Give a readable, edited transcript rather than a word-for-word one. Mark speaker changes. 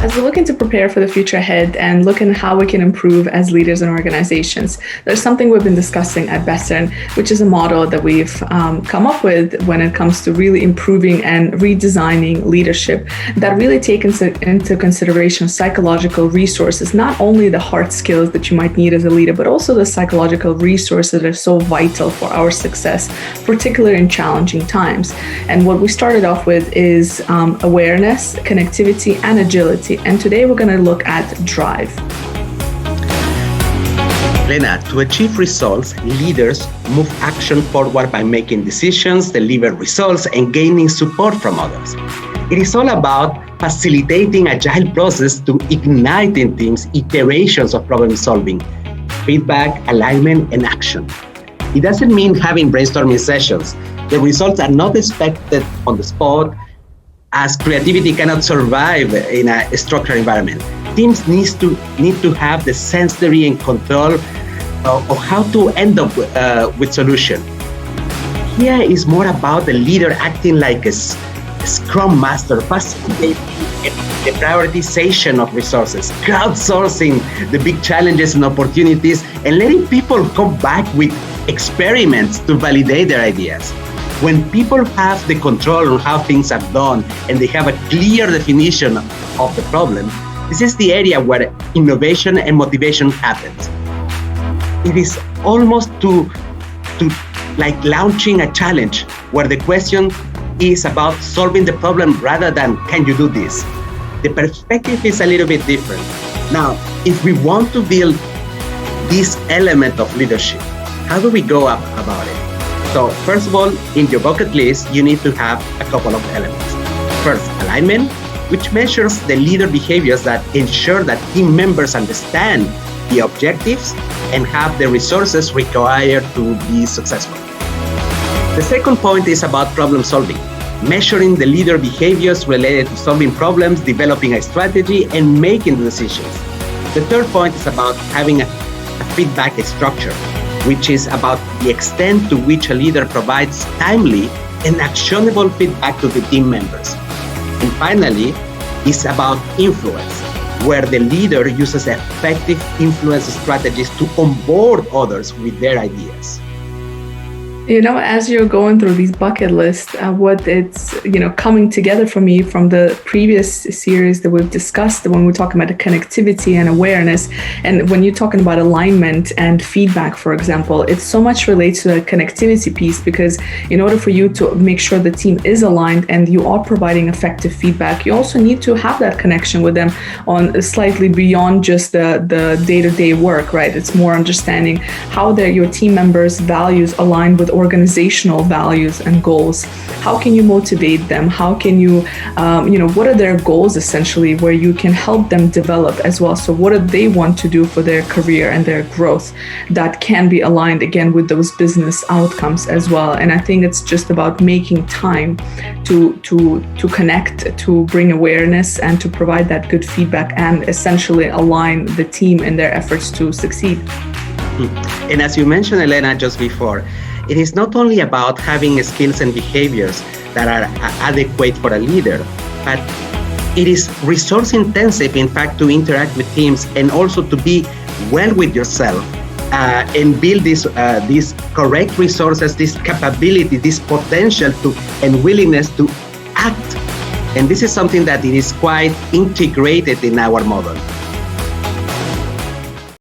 Speaker 1: as we're looking to prepare for the future ahead and looking at how we can improve as leaders in organizations, there's something we've been discussing at Bessern, which is a model that we've come up with when it comes to really improving and redesigning leadership that really takes into consideration psychological resources, not only the hard skills that you might need as a leader, but also the psychological resources that are so vital for our success, particularly in challenging times. And what we started off with is awareness, connectivity, and agility. And today we're going to look at drive.
Speaker 2: Lena, to achieve results, leaders move action forward by making decisions, deliver results, and gaining support from others. It is all about facilitating agile process to ignite in teams iterations of problem solving, feedback, alignment, and action. It doesn't mean having brainstorming sessions. The results are not expected on the spot, as creativity cannot survive in a structured environment. Teams need to have the sensory and control of how to end up with solution. Here is more about the leader acting like a Scrum Master, facilitating the prioritization of resources, crowdsourcing the big challenges and opportunities, and letting people come back with experiments to validate their ideas. When people have the control on how things are done and they have a clear definition of the problem, this is the area where innovation and motivation happens. It is almost to like launching a challenge where the question is about solving the problem rather than can you do this? The perspective is a little bit different. Now, if we want to build this element of leadership, how do we go about it? So first of all, in your bucket list, you need to have a couple of elements. First, alignment, which measures the leader behaviors that ensure that team members understand the objectives and have the resources required to be successful. The second point is about problem solving, measuring the leader behaviors related to solving problems, developing a strategy, and making decisions. The third point is about having a feedback structure, which is about the extent to which a leader provides timely and actionable feedback to the team members. And finally, it's about influence, where the leader uses effective influence strategies to onboard others with their ideas.
Speaker 1: You know, as you're going through these bucket lists, what it's, coming together for me from the previous series that we've discussed when we're talking about the connectivity and awareness, and when you're talking about alignment and feedback, for example, it so much relates to the connectivity piece, because in order for you to make sure the team is aligned and you are providing effective feedback, you also need to have that connection with them on slightly beyond just the day-to-day work, right? It's more understanding how your team members' values align with organizational values and goals. How can you motivate them? How can you, what are their goals essentially, where you can help them develop as well? So what do they want to do for their career and their growth that can be aligned again with those business outcomes as well? And I think it's just about making time to connect, to bring awareness and to provide that good feedback and essentially align the team in their efforts to succeed.
Speaker 2: And as you mentioned, Elena, just before, it is not only about having skills and behaviors that are adequate for a leader, but it is resource intensive, in fact, to interact with teams and also to be well with yourself and build these correct resources, this capability, this potential and willingness to act. And this is something that it is quite integrated in our model.